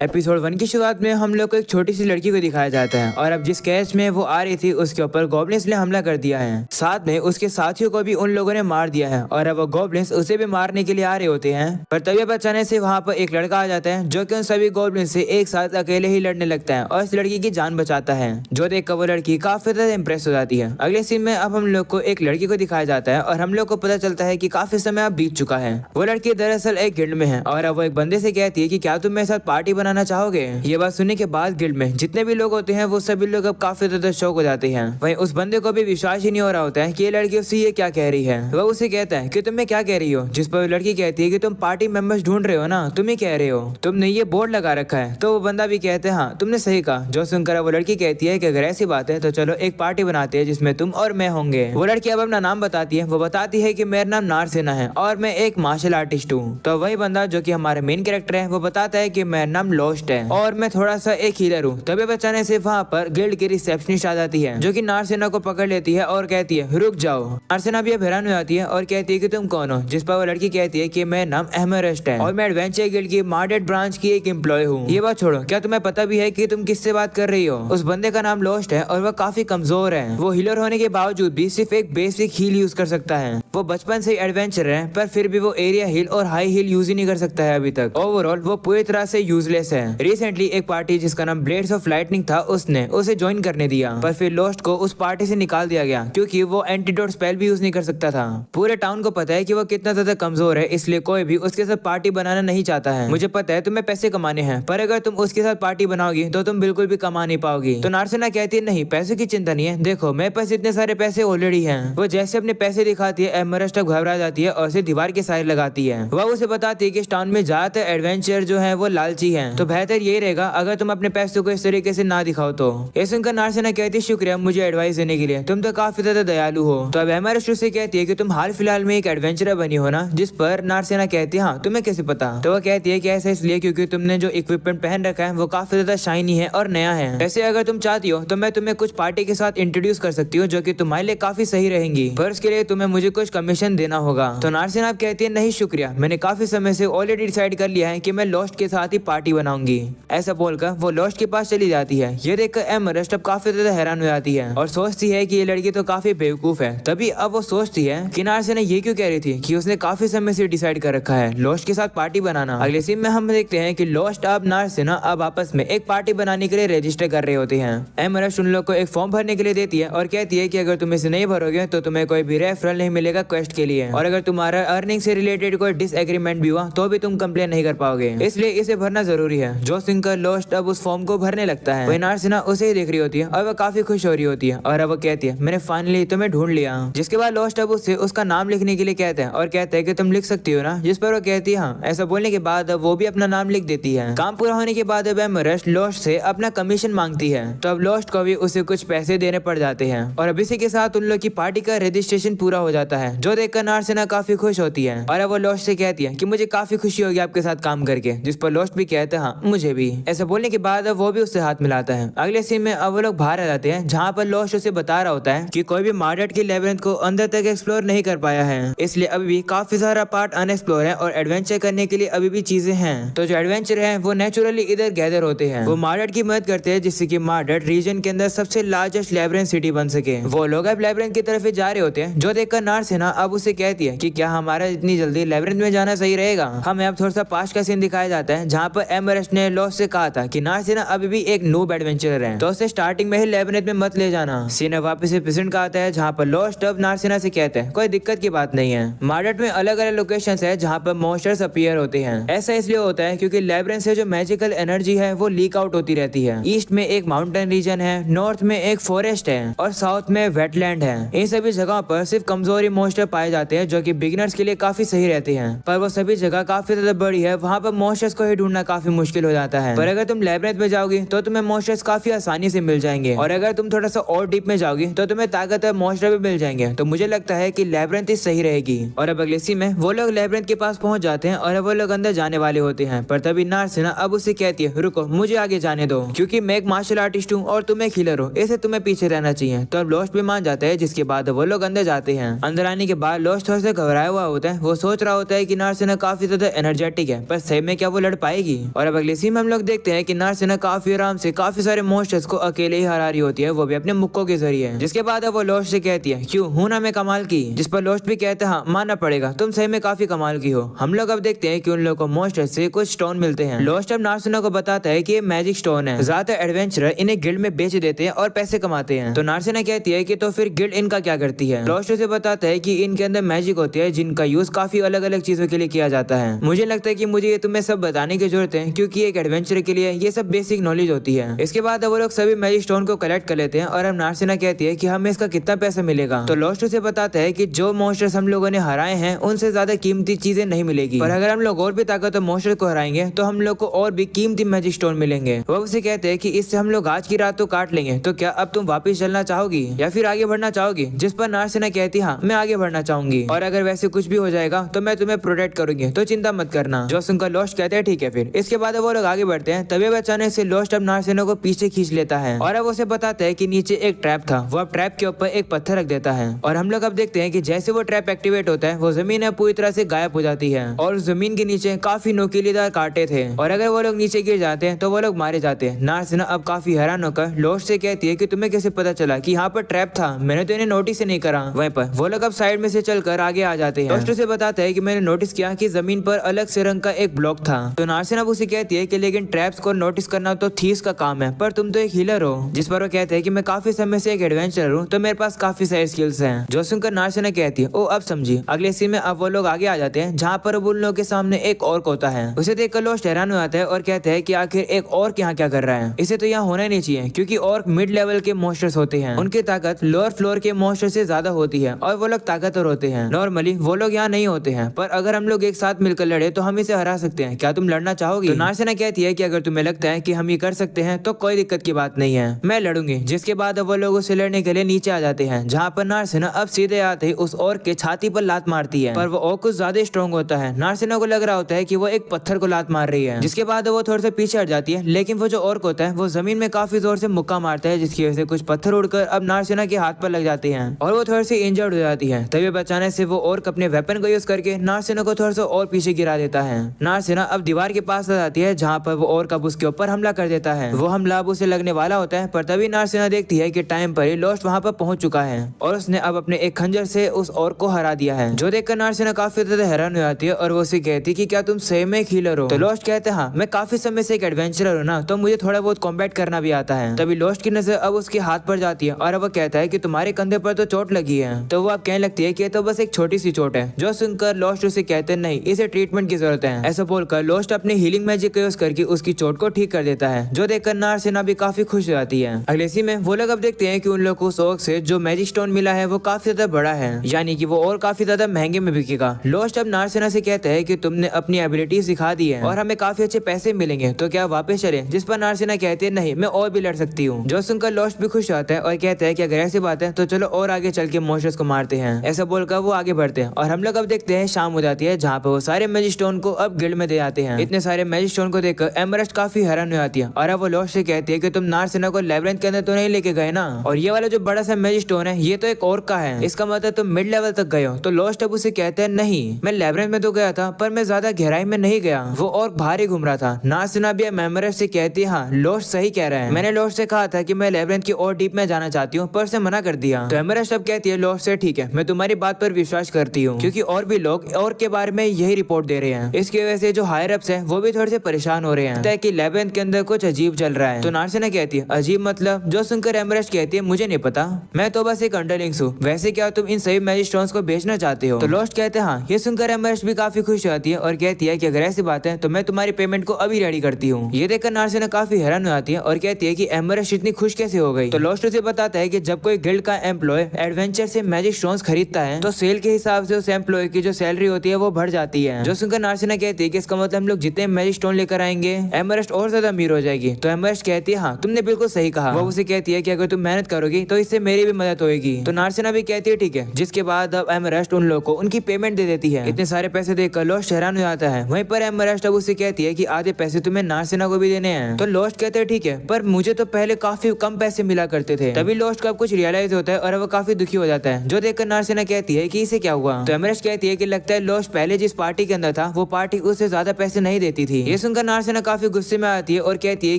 Episode 1 की शुरुआत में हम लोग को एक छोटी सी लड़की को दिखाया जाता है और अब जिस कैच में वो आ रही थी उसके ऊपर गॉब्लिन्स ने हमला कर दिया है। साथ में उसके साथियों को भी उन लोगों ने मार दिया है और अब वो गॉब्लिन्स उसे भी मारने के लिए आ रहे होते हैं। पर तभी अचानक से वहाँ पर एक लड़का आ जाता है जो कि उन सभी गॉब्लिन्स से एक साथ अकेले ही लड़ने लगता है और इस लड़की की जान बचाता है, जो देखकर वो लड़की काफी ज्यादा इम्प्रेस हो जाती है। अगले सीन में अब हम लोग को एक लड़की को दिखाया जाता है और हम लोग को पता चलता है कि काफी समय अब बीत चुका है। वो लड़की दरअसल एक गिल्ड में है और अब वो एक बंदे से कहती है कि क्या तुम मेरे साथ पार्टी बनाना चाहोगे। ये बात सुनने के बाद गिल्ड में जितने भी लोग होते हैं वो सभी लोग अब काफी ज्यादा शौक हो जाते हैं। वहीं उस बंदे को भी विश्वास ही नहीं हो रहा होता है कि ये लड़की उससे ये क्या कह रही है। वह उसे कहता है कि तुम क्या कह रही हो, जिस पर लड़की कहती है कि तुम पार्टी मेंबर्स ढूंढ रहे हो ना, तुम ही कह रहे हो, तुमने ये बोर्ड लगा रखा है। तो वो बंदा भी कहते हैं हाँ तुमने सही कहा। जो सुनकर वो लड़की कहती है कि अगर ऐसी बात है तो चलो एक पार्टी बनाते हैं जिसमें तुम और मैं होंगे। वो लड़की अब अपना नाम बताती है। वो बताती है कि मेरा नाम नारसेना है और मैं एक मार्शल आर्टिस्ट हूँ। तो वही बंदा जो कि हमारे मेन कैरेक्टर है वो बताता है कि मेरा नाम लोस्ट है और मैं थोड़ा सा एक हीलर हूँ। तभी बचाने से वहाँ पर गिल्ड की रिसेप्शनिस्ट आ जाती है जो कि नारसेना को पकड़ लेती है और कहती है रुक जाओ। नारसेना भी अब हैरान हो जाती है और कहती है कि तुम कौन हो, जिस पर वो लड़की कहती है कि मेरा नाम एमरेस्ट है और मैं एडवेंचर गिल्ड की मार्डेड ब्रांच की एक एम्प्लॉय हूँ। ये बात छोड़ो, क्या तुम्हें पता भी है कि तुम किससे बात कर रही हो। उस बंदे का नाम लोस्ट है और वह काफी कमजोर है। वो हीलर होने के बावजूद भी सिर्फ एक बेसिक हील यूज कर सकता है। वो बचपन से एडवेंचर है पर फिर भी वो एरिया हील और हाई हील यूज ही नहीं कर सकता है अभी तक। ओवरऑल वो पूरी तरह से यूजलेस है। रिसेंटली एक पार्टी जिसका नाम ब्लेड्स ऑफ लाइटनिंग था उसने उसे ज्वाइन करने दिया, पर फिर लोस्ट को उस पार्टी से निकाल दिया गया क्योंकि वो एंटीडोट स्पेल भी यूज नहीं कर सकता था। पूरे टाउन को पता है कि वो कितना ज्यादा कमजोर है, इसलिए कोई भी उसके साथ पार्टी बनाना नहीं चाहता है। मुझे पता है तुम्हें पैसे कमाने हैं, पर अगर तुम उसके साथ पार्टी बनाओगी तो तुम बिल्कुल भी कमा नहीं पाओगी। तो नारसेना कहती है नहीं पैसे की चिंता नहीं है, देखो मेरे पास इतने सारे पैसे ऑलरेडी हैं। वो जैसे अपने पैसे दिखाती है एमरेस्ट अब घबरा जाती है और उसे दीवार के साइड लगाती है। वह उसे बताती है कि इस टाउन में ज्यादातर एडवेंचर जो है वो लालची है, तो बेहतर यही रहेगा अगर तुम अपने पैसों को इस तरीके से ना दिखाओ। तो ये सुनकर नारसेना कहती है शुक्रिया मुझे एडवाइस देने के लिए, तुम तो काफी ज्यादा दयालु हो। तो अब एमरेस्ट से कहती है कि तुम हाल फिलहाल में एक एडवेंचरर बनी हो ना, जिस पर नारसेना कहती है हाँ तुम्हें कैसे पता। तो वह कहती है कि ऐसा इसलिए क्योंकि तुमने जो इक्विपमेंट पहन रखा है वो काफी ज्यादा शाइनी है और नया है। वैसे अगर तुम चाहती हो तो मैं तुम्हें कुछ पार्टी के साथ इंट्रोड्यूस कर सकती हूँ जो कि तुम्हारे लिए काफी सही रहेंगी, पर उसके लिए तुम्हें मुझे कुछ कमीशन देना होगा। तो नारसेना कहती है नहीं शुक्रिया, मैंने काफी समय से ऑलरेडी डिसाइड कर लिया है कि मैं लोस्ट के साथ ही पार्टी बनाऊंगी। ऐसा बोलकर वो लोस्ट के पास चली जाती है। ये देखकर एमरेस्ट अब काफी ज्यादा हैरान हो जाती है और सोचती है कि ये लड़की तो काफी बेवकूफ है। तभी अब वो सोचती है कि नारसेना ये क्यों कह रही थी कि उसने काफी समय से डिसाइड कर रखा है लोस्ट के साथ पार्टी बनाना। अगले सीन में हम देखते हैं कि लोस्ट अब नारसेना अब आपस में एक पार्टी बनाने के लिए रजिस्टर कर रहे होते हैं। एमरेस्ट उन लोग को एक फॉर्म भरने के लिए देती है और कहती है कि अगर तुम इसे नहीं भरोगे तो तुम्हें कोई भी रेफरल नहीं मिलेगा क्वेस्ट के लिए, और अगर तुम्हारा अर्निंग से रिलेटेड कोई डिसएग्रीमेंट भी हुआ तो भी तुम कंप्लेन नहीं कर पाओगे, इसलिए इसे भरना जरूरी है। जो सुनकर लोस्ट अब उस फॉर्म को भरने लगता है। वही नारसेना उसे ही देख रही होती है और वह काफी खुश हो रही होती है और अब वो कहती है मैंने फाइनली तुम्हें ढूंढ लिया। जिसके बाद लोस्ट अब उससे उसका नाम लिखने के लिए कहते हैं और कहते हैं कि तुम लिख सकती हो ना, जिस पर वो कहती है हाँ। ऐसा बोलने के बाद अब वो भी अपना नाम लिख देती है। काम पूरा होने के बाद अब एमरेस्ट लोस्ट से अपना कमीशन मांगती है, तो अब लोस्ट को भी उसे कुछ पैसे देने पड़ जाते हैं और अब इसी के साथ उन लोग की पार्टी का रजिस्ट्रेशन पूरा हो जाता है, जो देखकर नारसेना काफी खुश होती है और अब वो लोस्ट से कहती है कि मुझे काफी खुशी होगी आपके साथ काम करके, जिस पर लोस्ट भी कहते हैं हाँ मुझे भी। ऐसा बोलने के बाद अब वो भी उससे हाथ मिलाता है। अगले सीन में अब वो लोग बाहर आ जाते हैं जहाँ पर लोस्ट उसे बता रहा होता है कि कोई भी मार्डेट की लेबिरिंथ को अंदर तक एक्सप्लोर नहीं कर पाया है, इसलिए अभी भी काफी सारा पार्ट अनएक्सप्लोर है और एडवेंचर करने के लिए अभी भी चीजें हैं। तो जो एडवेंचर है वो नेचुरली इधर गैदर होते हैं। वो मार्डेट की मदद करते हैं जिससे कि मार्डेट रीजन के अंदर सबसे लार्जेस्ट लेबिरिंथ सिटी बन सके। वो लोग अब लेबिरिंथ की तरफ जा रहे होते हैं, जो देखकर नारसेना अब उसे कहती है कि क्या हमारा इतनी जल्दी लेबिरिंथ में जाना सही रहेगा। हमें अब थोड़ा सा पास्ट का सीन दिखाया जाता है जहाँ पर एमरेस्ट ने लोस्ट से कहा था कि नारसेना अभी भी एक नूब एडवेंचरर है, तो उसे स्टार्टिंग में ही लेबिरिंथ में मत ले जाना। सीन वापस से प्रेजेंट का आता है जहाँ पर लोस्ट अब नारसेना से कहते हैं कोई दिक्कत की बात नहीं है। मार्डेट में अलग अलग लोकेशंस है जहाँ पर मॉन्स्टर्स अपीयर होते हैं। ऐसा इसलिए होता है क्योंकि लेबिरिंथ से जो मैजिकल एनर्जी है वो लीक आउट होती रहती है। ईस्ट में एक माउंटेन रीजन है, नॉर्थ में एक फॉरेस्ट है और साउथ में वेटलैंड है। इन सभी जगहों पर सिर्फ कमजोरी मॉन्स्टर पाए जाते हैं जो कि बिगिनर्स के लिए काफी सही रहते हैं, पर वो सभी जगह काफी ज्यादा बड़ी है, वहाँ पर मॉन्स्टर्स को ही ढूंढना काफी मुश्किल हो जाता है। पर अगर तुम लेबिरिंथ में जाओगी तो तुम्हें मॉन्स्टर्स काफी आसानी से मिल जाएंगे, और अगर तुम थोड़ा सा और डीप में जाओगी तो तुम्हें ताकतवर मॉन्स्टर भी मिल जाएंगे। तो मुझे लगता है कि लेबिरिंथ ही सही रहेगी। और अब अगले सीन में वो लोग लेबिरिंथ के पास पहुंच जाते हैं और अब वो लोग अंदर जाने वाले होते हैं, पर तभी नारसेना अब उसे कहती है रुको मुझे आगे जाने दो, क्योंकि मैं एक मार्शल आर्टिस्ट हूँ और तुम एक हीलर हो, ऐसे तुम्हें पीछे रहना चाहिए। तो अब लोस्ट भी मान जाता है, जिसके बाद वो लोग अंदर जाते हैं। अंदर आने के बाद लोस्ट थोड़ा सा घबराया हुआ होता है। वो सोच रहा होता है कि नारसेना काफी ज्यादा एनर्जेटिक है, पर सही में क्या वो लड़ पाएगी। और अब अगले सीन में हम लोग देखते हैं कि नारसेना काफी आराम से काफी सारे मॉन्स्टर्स को अकेले ही हरा रही होती है, वो भी अपने मुक्कों के जरिए। जिसके बाद अब वो लोस्ट से कहती है क्यों हूं ना मैं कमाल की, जिस पर लोस्ट भी कहते हैं हाँ मानना पड़ेगा, तुम सही में काफी कमाल की हो। हम लोग अब देखते हैं कि उन लोगों को मॉन्स्टर से कुछ स्टोन मिलते हैं। लोस्ट अब नारसेना को बताता है कि ये मैजिक स्टोन है, ज्यादातर एडवेंचरर इन्हें गिल्ड में बेच देते हैं और पैसे कमाते हैं। तो नारसेना कहती है कि तो फिर गिल्ड इनका क्या करती है। लोस्ट उसे बताता है कि इनके अंदर मैजिक होती है जिनका यूज काफी अलग अलग चीजों के लिए किया जाता है। मुझे लगता है कि मुझे ये तुम्हें सब बताने की जरूरत है क्योंकि एक एडवेंचर के लिए ये सब बेसिक नॉलेज होती है। इसके बाद वो लोग सभी मैजिक स्टोन को कलेक्ट कर लेते हैं और अब नारसेना कहती है कि हमें इसका कितना पैसा मिलेगा। तो लोस्ट उसे बताता है कि जो मॉन्स्टर्स हम लोगों ने हराए हैं उनसे ज्यादा कीमती चीजें नहीं मिलेगी, पर अगर हम लोग और भी ताकतवर मॉन्स्टर को हराएंगे तो हम लोग को और भी कीमती मैजिक स्टोन मिलेंगे। वो उसे कहते हैं कि इससे हम लोग आज की रात तो काट लेंगे, तो क्या अब तुम वापस चलना चाहोगी या फिर आगे बढ़ना चाहोगी। जिस पर नारसेना कहती हाँ मैं आगे बढ़ना चाहूंगी और अगर वैसे कुछ भी हो जाएगा तो मैं तुम्हें प्रोटेक्ट करूंगी, तो चिंता मत करना। जो सुनकर लोस्ट कहते हैं ठीक है फिर। इसके बाद वो लोग आगे बढ़ते हैं, तभी अचानक से लोस्ट अब नारसेना को पीछे खींच लेता है और अब उसे बताता है कि नीचे एक ट्रैप था, वो अब ट्रैप के ऊपर एक पत्थर रख देता है और हम लोग अब देखते हैं कि जैसे वो ट्रैप एक्टिवेट होता है वो जमीन अब पूरी तरह से गायब हो जाती है और जमीन के नीचे काफी नुकीलेदार कांटे थे और अगर वो लोग नीचे गिर जाते हैं तो वो लोग मारे जाते हैं। नारसेना अब काफी हैरान होकर लोस्ट से कहती है कि तुम्हें कैसे पता चला कि यहाँ पर ट्रैप था, मैंने तो इन्हें नोटिस ही नहीं करा। वहीं पर वो लोग अब साइड में से चलकर आगे आ जाते हैं। लोस्ट उसे बताता है कि मैंने नोटिस किया कि जमीन पर अलग से रंग का एक ब्लॉक था। तो नारसेना उसे कहती है कि लेकिन ट्रैप्स को नोटिस करना तो थीस का काम है, पर तुम तो एक हीलर हो। जिस पर वो कहते हैं कि मैं काफी समय से एक एडवेंचरर हूँ, तो मेरे पास काफी सारे स्किल्स हैं। जो सुनकर नारसेना कहती है ओ अब समझी। अगले सीन में अब वो लोग आगे आ जाते हैं जहाँ पर उन लोगों के सामने एक ऑर्क होता है। उसे देखकर लोस्ट हैरान हो जाता है और कहते हैं कि आखिर एक ऑर्क यहाँ क्या कर रहा है, इसे तो यहाँ होना नहीं चाहिए क्योंकि ऑर्क मिड लेवल के मॉन्स्टर्स होते हैं, उनकी ताकत लोअर फ्लोर के मॉन्स्टर से ज्यादा होती है और वो लोग ताकतवर होते हैं। नॉर्मली वो लोग यहाँ नहीं होते हैं, पर अगर हम लोग एक साथ मिलकर लड़े तो हम इसे हरा सकते हैं, क्या तुम लड़ना चाहोगी। तो नारसेना कहती है कि अगर तुम्हें लगता है कि हम ये कर सकते हैं तो कोई दिक्कत की बात नहीं है, मैं लड़ूंगी। जिसके बाद वो लोग उसे लड़ने के लिए नीचे आ जाते हैं जहाँ पर नारसेना अब सीधे आते ही उस ऑर्क के छाती पर लात मारती है, पर वो ऑर्क कुछ ज्यादा स्ट्रॉन्ग होता है। नारसेना को लग रहा होता है कि वो एक पत्थर को लात मार रही है। जिसके बाद वो थोड़ा सा पीछे हट जाती है, लेकिन वो जो ऑर्क होता है वो जमीन में काफी जोर से मुक्का मारता है, जिसकी वजह से कुछ पत्थर उड़कर अब नारसेना के हाथ पर लग जाते हैं और वो थोड़ी सी इंजर्ड हो जाती है। तभी बचाने से वो ऑर्क अपने वेपन को यूज करके नारसेना को थोड़ा सा और पीछे गिरा देता है। नारसेना अब दीवार के पास आ जाती है जहाँ पर वो ऑर्क अब उसके ऊपर हमला कर देता है। वो हमला अब उसे लगने वाला होता है, पर तभी नारसेना देखती है कि टाइम पर ही लोस्ट वहाँ पर पहुंच चुका है और उसने अब अपने एक खंजर से उस ऑर्क को हरा दिया है। जो देखकर नारसेना काफी ज्यादा हैरान हो जाती है और वो उसे कहती कि क्या तुम सही में एक हीलर हो। तो लोस्ट कहते हैं हाँ मैं काफी समय से एक एडवेंचरर हूँ ना, तो मुझे थोड़ा बहुत कॉम्बैट करना भी आता है। तभी लोस्ट की नजर अब उसके हाथ पर जाती है और अब वो कहता है कि तुम्हारे कंधे पर तो चोट लगी है। तो वो अब कहने लगती है कि तो बस एक छोटी सी चोट है। जो सुनकर लोस्ट उसे कहते हैं नहीं इसे ट्रीटमेंट की जरूरत है। ऐसा बोलकर लोस्ट अपने हीलिंग मैजिक का यूज करके उसकी चोट को ठीक कर देता है, जो देखकर नारसेना भी काफी खुश हो जाती है। अगले सीन में वो लोग अब देखते हैं कि उन लोग को उस ऑर्क से जो मैजिक स्टोन मिला है वो काफी ज्यादा बड़ा है, यानी कि वो और काफी ज्यादा महंगे में बिकेगा। लोस्ट अब नारसेना से कहता है कि तुमने अपनी एबिलिटी सिखा दी है और हमें काफी अच्छे पैसे मिलेंगे, तो क्या वापस चले। जिस पर नारसेना कहती है नहीं मैं और भी लड़ सकती हूँ। जो सुनकर लोस्ट भी खुश होता है और कहता है कि अगर ऐसी बात है तो चलो और आगे चल के मॉन्स्टर्स को मारते हैं। ऐसा बोलकर वो आगे बढ़ते हैं और हम लोग अब देखते हैं शाम हो जाती है जहाँ पे वो सारे मैजिक स्टोन को अब गिल्ड में दे जाते हैं। इतने सारे मैजिक स्टोन को देखकर एमरस्ट काफी हैरान हो जाती है और अब वो लोस्ट से कहती है कि तुम नारसेना को लेब्रिंथ के अंदर तो नहीं लेके गए ना, और ये वाला जो बड़ा सा मैजिक स्टोन है ये तो एक ऑर्क का है, इसका मतलब तुम मिड लेवल तक गए हो। तो लोस्ट अब उसे कहते हैं नहीं मैं लेब्रिंथ में तो गया था पर मैं ज्यादा गहराई में नहीं गया, वो ऑर्क बाहर ही घूम रहा था। नारसेना भी एमरस्ट से कहती है हाँ लोस्ट सही कह रहा है, मैंने लोस्ट से कहा था कि मैं लेब्रिंथ की और डीप में जाना चाहती हूँ पर उसे मना कर दिया। तो एमरस्ट अब कहती है लोस्ट से ठीक है मैं तुम्हारी बात पर विश्वास करती हूँ, क्योंकि और भी लोग और के बारे में यही रिपोर्ट दे रहे हैं। इसकी वजह से जो हायर अप्स हैं वो भी थोड़े से परेशान हो रहे हैं कि लेब्रिंथ के अंदर कुछ अजीब चल रहा है। तो नारसेना कहती है अजीब मतलब। जो सुनकर एमरस्ट कहती है मुझे नहीं पता, मैं तो बस एक अंडरलिंग्स हूँ, वैसे क्या तुम इन सभी मैजिक स्टोन्स को बेचना चाहते हो। तो लोस्ट कहते हैं हाँ। ये सुनकर एमरस्ट भी काफी खुश होती है और कहती है कि अगर ऐसी बात है तो मैं तुम्हारी पेमेंट को अभी रेडी करती हूँ। ये देखकर नारसेना काफी हैरान हो जाती है और कहती है कि एमरस्ट इतनी खुश कैसे हो गई। तो लोस्ट उसे बताता है कि जब कोई गिल्ड का एम्प्लॉय एडवेंचर से मैजिक स्टोन्स खरीदता है तो सेल के हिसाब से उस एम्प्लॉय की जो सैलरी होती है वो बढ़ जाती है। जो सुनकर नारसेना कहती है कि इसका मतलब हम लोग जितने मैजिक स्टोन लेकर आएंगे एमरस्ट और ज्यादा अमीर हो जाएगी। तो एमरस्ट कहती है हाँ तुमने बिल्कुल सही कहा। वो उसे कहती है कि अगर तुम मेहनत करोगी तो इससे मेरी भी मदद होगी। तो नारसेना भी कहती है ठीक है। जिसके बाद अब एमरस्ट उन लोगों को उनकी पेमेंट दे देती है। इतने सारे पैसे देखकर लोस्ट हैरान हो जाता है। वहीं पर एमरस्ट अब उसे कहती है कि आधे पैसे तुम्हें नारसेना को भी देने हैं। तो लोस्ट कहते हैं ठीक है पर मुझे तो पहले काफी कम पैसे मिला करते थे। तभी लोस्ट का कुछ रियलाइज होता है और वो काफी दुखी हो जाता है। जो देखकर नारसेना कहती है कि इसे क्या हुआ। तो एमरस्ट कहती है कि लगता है लोस्ट पहले जिस पार्टी के अंदर था वो पार्टी उससे ज्यादा पैसे नहीं देती थी। ये सुनकर नार्सिना काफी गुस्से में आती है और कहती है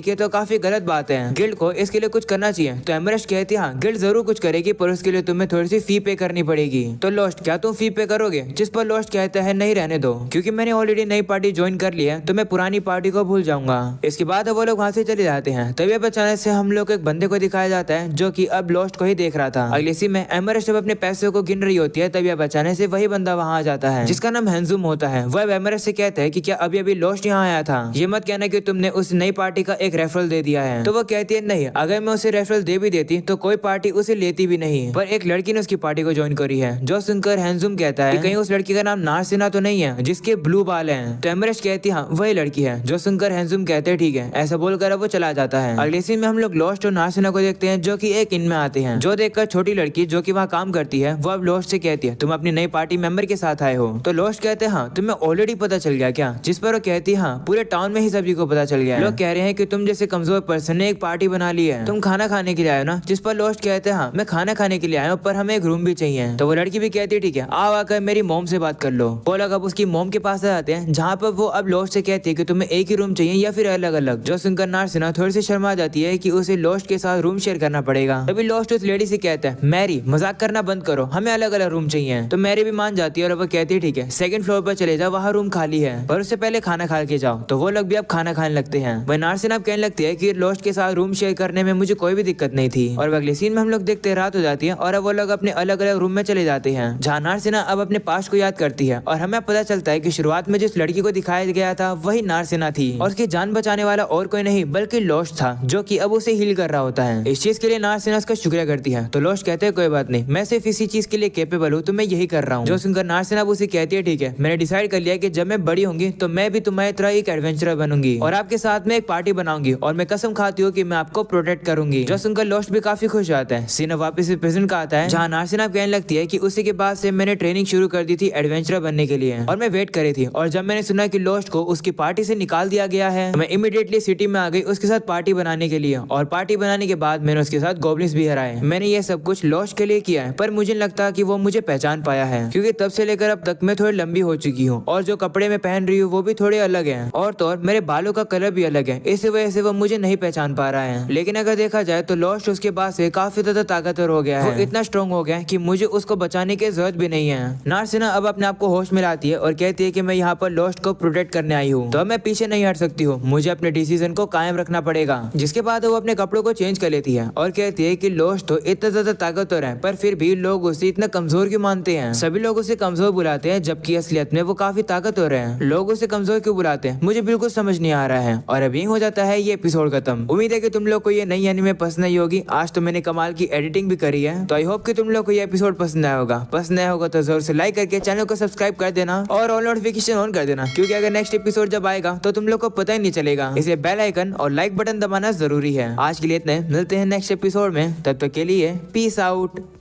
कि तो काफी गलत बात है, गिल्ड को इसके लिए कुछ करना चाहिए। तो एमरेस्ट कहती है हाँ गिल्ड जरूर कुछ करेगी पर उसके लिए तुम्हें थोड़ी सी फी पे करनी पड़ेगी। तो लोस्ट क्या तुम फी पे करोगे? जिस पर लोस्ट कहता है नहीं रहने दो, क्योंकि मैंने ऑलरेडी नई पार्टी ज्वाइन कर ली है तो मैं पुरानी पार्टी को भूल जाऊंगा। इसके बाद वो लोग वहाँ से चले जाते हैं। तभी अब अचानक से हम लोग एक बंदे को दिखाया जाता है जो कि अब लोस्ट को ही देख रहा था। अगले सीन में एमरेस्ट जब अपने पैसों को गिन रही होती है तभी अब अचानक से वही बंदा वहाँ आ जाता है जिसका नाम हैंजुम होता है। वह एमरेस्ट से कहता है कि क्या अभी अभी लोस्ट यहाँ आया था, ये मत कहना कि तुमने उस नई पार्टी का एक रेफरल दे दिया है। तो वो कहती है नहीं, अगर मैं उसे रेफरल दे भी देती तो कोई पार्टी उसे लेती भी नहीं, पर एक लड़की ने उसकी पार्टी को ज्वाइन करी है। जो सुनकर हैंजुम कहता है कि कहीं उस लड़की का नाम नार्सिना तो नहीं है जिसके ब्लू बाल हैं। तो एमरेस्ट कहती है हाँ वही लड़की है। जो सुनकर हैंजुम कहते हैं ठीक है, ऐसा बोलकर वो चला जाता है। अगले सीन में हम लोग लोस्ट और नार्सिना को देखते हैं जो कि एक इन में आते हैं। जो देखकर छोटी लड़की जो कि वहाँ काम करती है वो अब लोस्ट से कहती है तुम अपनी नई पार्टी मेंबर के साथ आए हो। तो लोस्ट कहते हैं हाँ तुम्हें ऑलरेडी पता चल गया क्या? जिस पर वो कहती है हाँ पूरे टाउन में ही सभी को पता चल गया। लोग कह रहे हैं कि तुम जैसे कमजोर पर्सन ने एक पार्टी बना ली है, तुम खाना खाने के लिए आए ना? जिस पर लोस्ट कहते हैं हाँ मैं खाना खाने के लिए आया हूँ पर हमें एक रूम भी चाहिए। तो वो लड़की भी कहती है ठीक है आओ आकर मेरी मोम से बात कर लो। वो लोग अब उसकी मोम के पास आ जाते हैं जहाँ पर वो अब लोस्ट से कहती है कि तुम्हें एक ही रूम चाहिए या फिर अलग अलग। जो सुनकर नार्सिना थोड़ी सी शर्मा जाती है कि उसे लोस्ट के साथ रूम शेयर करना पड़ेगा। तभी लोस्ट उस लेडी से कहता है मैरी मजाक करना बंद करो, हमें अलग अलग रूम चाहिए। तो मैरी भी मान जाती है और वो कहती है ठीक है सेकंड फ्लोर पर चले जाओ, वहाँ रूम खाली है पर उससे पहले खाना खा के जाओ। तो वो लोग भी अब खाना खाने लगते हैं। वह नार्सिना अब कहने लगती है कि लोस्ट के साथ रूम शेयर करने में मुझे कोई भी दिक्कत नहीं थी। और अगले सीन में हम लोग देखते रात हो जाती है और अब वो लोग अपने अलग अलग रूम में चले जाते हैं जहाँ नार्सिना अब अपने पास्ट को याद करती है और हमें पता चलता है कि शुरुआत में जिस लड़की को दिखाया गया था वही नार्सिना थी और उसकी जान बचाने वाला और कोई नहीं बल्कि लोस्ट था जो कि अब उसे हील कर रहा होता है। इस चीज के लिए नार्सिना उसका शुक्रिया करती है। तो लोस्ट कहते हैं कोई बात नहीं, मैं सिर्फ इसी चीज के लिए कैपेबल हूँ तो मैं यही कर रहा हूँ। जो सुनकर नार्सिना उसे कहती है ठीक है मैंने डिसाइड कर लिया कि जब मैं बड़ी होंगी तो मैं भी तुम्हारी तरह एक एडवेंचरर बनूंगी और आपके साथ में एक पार्टी बनाऊंगी और मैं कसम खाती हूँ कि मैं आपको प्रोटेक्ट करूंगी। जो सुनकर लोस्ट भी काफी खुश आता है। सीन वापस से प्रेजेंट का आता है जहाँ नार्सिना कहने लगती है कि उसी के बाद से मैंने ट्रेनिंग शुरू कर दी थी एडवेंचरर बनने के लिए और मैं वेट करी थी और जब मैंने सुना कि लोस्ट को उसकी पार्टी से निकाल दिया गया है तो मैं इमीडिएटली सिटी में आ गई उसके साथ पार्टी बनाने के लिए और पार्टी बनाने के बाद मैंने उसके साथ गॉब्लिन्स भी हराए। मैंने ये सब कुछ लोस्ट के लिए किया है पर मुझे लगता कि वो मुझे पहचान पाया है क्योंकि तब से लेकर अब तक मैं थोड़ी लंबी हो चुकी हूँ और जो कपड़े मैं पहन रही हूँ वो भी थोड़े अलग हैं और तो और मेरे बालों का कलर भी अलग है, इस वजह से वो मुझे नहीं पहचान पा रहा है। लेकिन अगर देखा जाए तो लोस्ट उसके बाद से काफी ज्यादा ताकतवर हो गया है, वो इतना स्ट्रॉन्ग हो गया है कि मुझे उसको बचाने की जरूरत भी नहीं है। नार्सिना अब अपने आप को होश में लाती है और कहती है कि मैं यहाँ पर लोस्ट को प्रोटेक्ट करने आई हूँ तो अब मैं पीछे नहीं हट सकती हूँ, मुझे अपने डिसीजन को कायम रखना पड़ेगा। जिसके बाद वो अपने कपड़ों को चेंज कर लेती है और कहती है कि लोस्ट तो इतना ज्यादा ताकतवर है पर फिर भी लोग उसे इतना कमजोर क्यों मानते हैं? सभी लोग उसे कमजोर बुलाते हैं जबकि असलियत में वो काफी ताकतवर है। लोग उसे कमजोर क्यों बुलाते हैं मुझे बिल्कुल समझ नहीं आ रहा है। और अभी हो जाता है ये एपिसोड खत्म। उम्मीद है कि तुम लोग को ये नई एनीमे पसंद आई होगी। आज तो मैंने कमाल की एडिटिंग भी करी है तो आई होप कि तुम लोग को ये एपिसोड पसंद आया होगा। पसंद आया होगा तो जरूर से लाइक करके चैनल को सब्सक्राइब कर देना और ऑल नोटिफिकेशन ऑन कर देना क्योंकि अगर नेक्स्ट एपिसोड जब आएगा तो तुम लोग को पता ही नहीं चलेगा। इसे बेल आइकन और लाइक बटन दबाना जरूरी है। आज के लिए इतने, मिलते हैं नेक्स्ट एपिसोड में, तब तक के लिए पीस आउट।